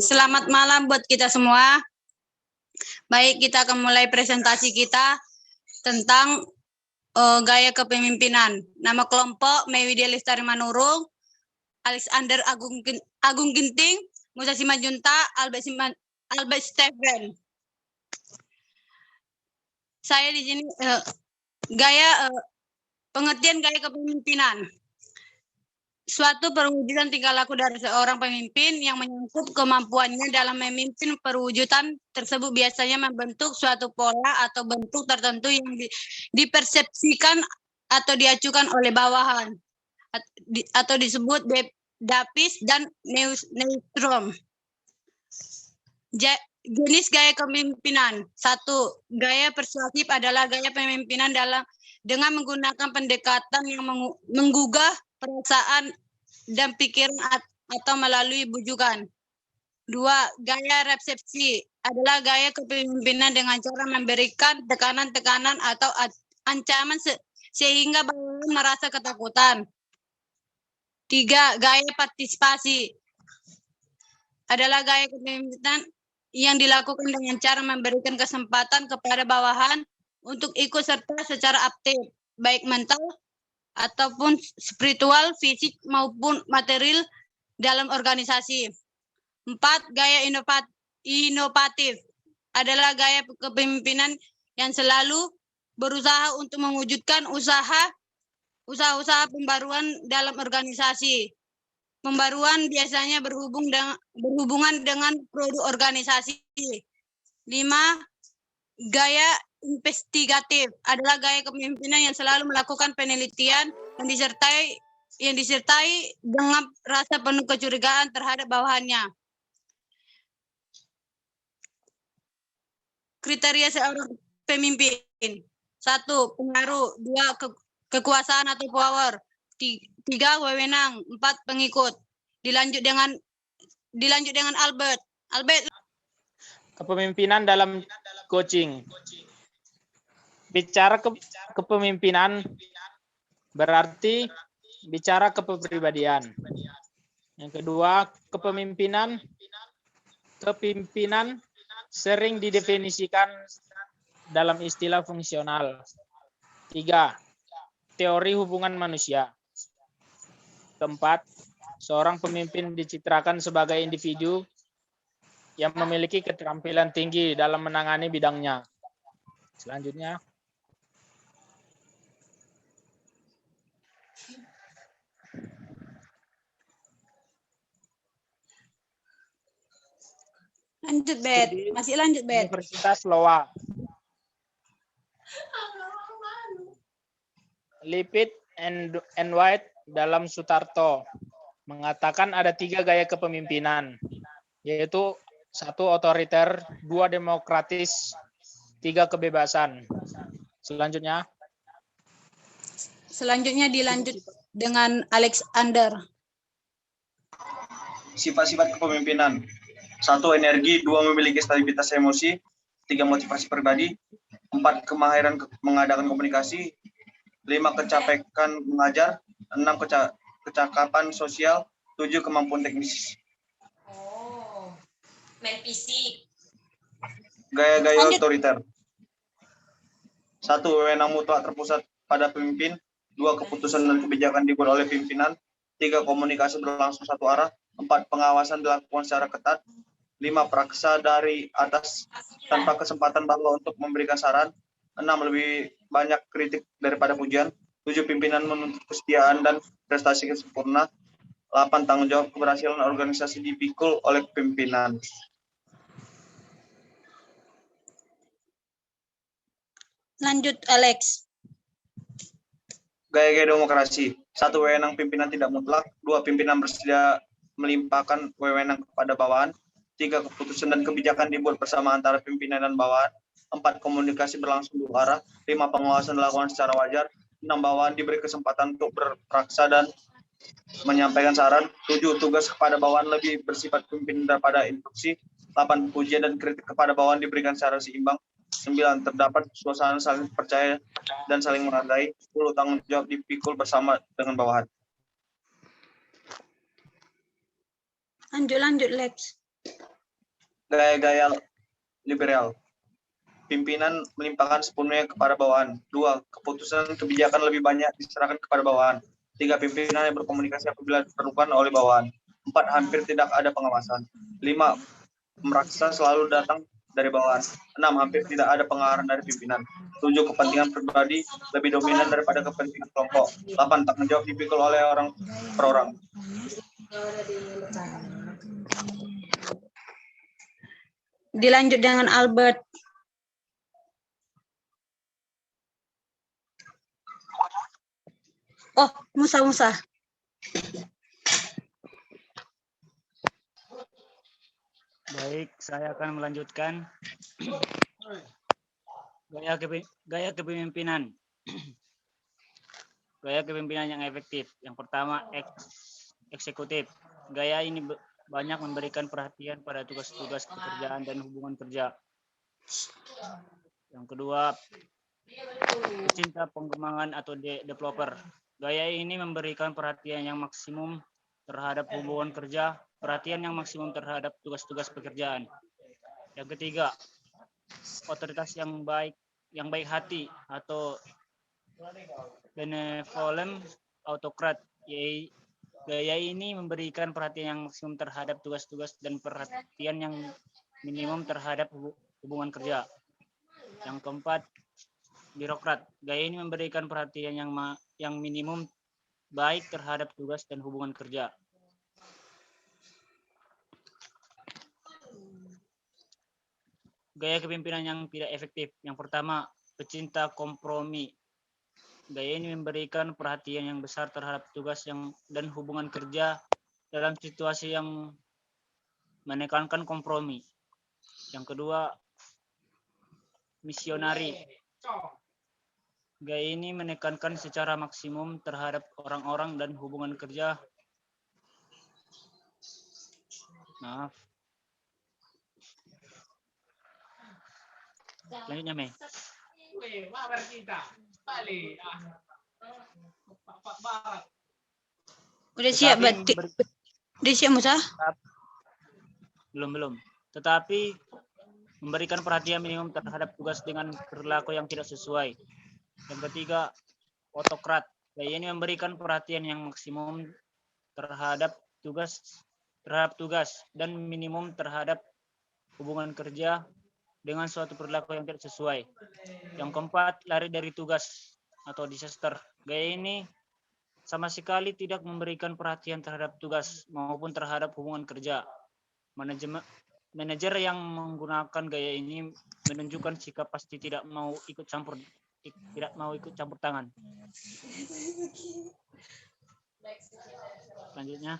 Selamat malam buat kita semua. Baik, kita akan mulai presentasi kita tentang gaya kepemimpinan. Nama kelompok Mewidya Lestari Manurung, Alexander Agung Ginting, Musa Simanjuntak, Albert Stephen. Saya di sini pengertian gaya kepemimpinan. Suatu perwujudan tingkah laku dari seorang pemimpin yang menyangkut kemampuannya dalam memimpin. Perwujudan tersebut biasanya membentuk suatu pola atau bentuk tertentu yang dipersepsikan atau diacukan oleh bawahan atau disebut Davis dan Neustrom. Jenis gaya kepemimpinan. 1. Gaya persuasif adalah gaya pemimpinan dengan menggunakan pendekatan yang menggugah perasaan dan pikiran atau melalui bujukan. 2. Gaya resepsi adalah gaya kepemimpinan dengan cara memberikan tekanan-tekanan atau ancaman sehingga bawahan merasa ketakutan. 3. Gaya partisipasi adalah gaya kepemimpinan yang dilakukan dengan cara memberikan kesempatan kepada bawahan untuk ikut serta secara aktif, baik mental ataupun spiritual, fisik maupun material dalam organisasi. 4. Gaya inovatif adalah gaya kepemimpinan yang selalu berusaha untuk mewujudkan usaha-usaha pembaruan dalam organisasi. Pembaruan biasanya berhubungan dengan produk organisasi. 5. Gaya investigatif adalah gaya kepemimpinan yang selalu melakukan penelitian yang disertai dengan rasa penuh kecurigaan terhadap bawahannya. Kriteria seorang pemimpin. 1. Pengaruh. 2. Kekuasaan atau power. 3. Wewenang. 4. Pengikut. Dilanjut dengan Albert. Kepemimpinan dalam coaching. Bicara kepemimpinan berarti bicara kepribadian. Yang kedua, kepemimpinan sering didefinisikan dalam istilah fungsional. 3. Teori hubungan manusia. 4. Seorang pemimpin dicitrakan sebagai individu yang memiliki keterampilan tinggi dalam menangani bidangnya. Selanjutnya. Lanjut, Bet. Masih lanjut, Bet. Universitas Loa. Lipit and White dalam Sutarto mengatakan ada 3 gaya kepemimpinan, yaitu 1. Otoriter, 2. Demokratis, 3. Kebebasan. Selanjutnya dilanjut dengan Alexander. Sifat-sifat kepemimpinan. 1. Energi. 2. Memiliki stabilitas emosi. 3. Motivasi pribadi. 4. Kemahiran mengadakan komunikasi. 5. Kecapekan mengajar. 6. Kecakapan sosial. 7. Kemampuan teknis. Main fisik. Gaya-gaya otoriter. 1. Wewenang mutlak terpusat pada pemimpin. 2. Keputusan dan kebijakan dibuat oleh pimpinan. 3. Komunikasi berlangsung satu arah. 4. Pengawasan dilakukan secara ketat. 5. Praksa dari atas tanpa kesempatan bahwa untuk memberikan saran. 6. Lebih banyak kritik daripada pujian. 7. Pimpinan menuntut kesetiaan dan prestasi sempurna. 8. Tanggung jawab keberhasilan organisasi dipikul oleh pimpinan. Lanjut, Alex. Gaya-gaya demokrasi. 1. Wewenang pimpinan tidak mutlak. 2. Pimpinan bersedia melimpahkan wewenang kepada bawahan. 3. Keputusan dan kebijakan dibuat bersama antara pimpinan dan bawahan. 4. Komunikasi berlangsung dua arah. 5. Pengawasan dilakukan secara wajar. 6. Bawahan diberi kesempatan untuk berpraksa dan menyampaikan saran. 7. Tugas kepada bawahan lebih bersifat pimpinan daripada instruksi. 8. Pujian dan kritik kepada bawahan diberikan secara seimbang. 9. Terdapat suasana saling percaya dan saling menghargai. 10. Tanggung jawab dipikul bersama dengan bawahan. Lanjut, Lex. Gaya-gaya liberal. Pimpinan melimpahkan sepenuhnya kepada bawahan. 2. Keputusan kebijakan lebih banyak diserahkan kepada bawahan. 3. Pimpinan yang berkomunikasi apabila diperlukan oleh bawahan. 4. Hampir tidak ada pengawasan. 5. Meraksa selalu datang dari bawahan. 6. Hampir tidak ada pengarahan dari pimpinan. 7. Kepentingan pribadi lebih dominan daripada kepentingan kelompok. 8. Tanggung jawab dipikul oleh orang per orang. Dilanjut dengan Albert. Oh, Musa. Baik, saya akan melanjutkan gaya kepemimpinan. Gaya kepemimpinan yang efektif. Yang pertama, eksekutif. Gaya ini banyak memberikan perhatian pada tugas-tugas pekerjaan dan hubungan kerja. Yang kedua, pecinta pengembangan atau developer. Gaya ini memberikan perhatian yang maksimum terhadap hubungan kerja, perhatian yang maksimum terhadap tugas-tugas pekerjaan. Yang ketiga, otoritas yang baik hati atau benevolent autocrat. Gaya ini memberikan perhatian yang maksimum terhadap tugas-tugas dan perhatian yang minimum terhadap hubungan kerja. Yang keempat, birokrat. Gaya ini memberikan perhatian yang minimum baik terhadap tugas dan hubungan kerja. Gaya kepemimpinan yang tidak efektif. Yang pertama, pecinta kompromi. Gaya ini memberikan perhatian yang besar terhadap tugas dan hubungan kerja dalam situasi yang menekankan kompromi. Yang kedua, misionari. Gaya ini menekankan secara maksimum terhadap orang-orang dan hubungan kerja. Maaf. Selanjutnya, Mei. Udah siap, Udah siap, Musa? Belum. Tetapi memberikan perhatian minimum terhadap tugas dengan perilaku yang tidak sesuai. Yang ketiga, autokrat. Gaya ini memberikan perhatian yang maksimum terhadap tugas dan minimum terhadap hubungan kerja dengan suatu perilaku yang tidak sesuai. Yang keempat, lari dari tugas atau disaster. Gaya ini sama sekali tidak memberikan perhatian terhadap tugas maupun terhadap hubungan kerja. Manajer yang menggunakan gaya ini menunjukkan sikap pasti tidak mau ikut campur tangan. Selanjutnya.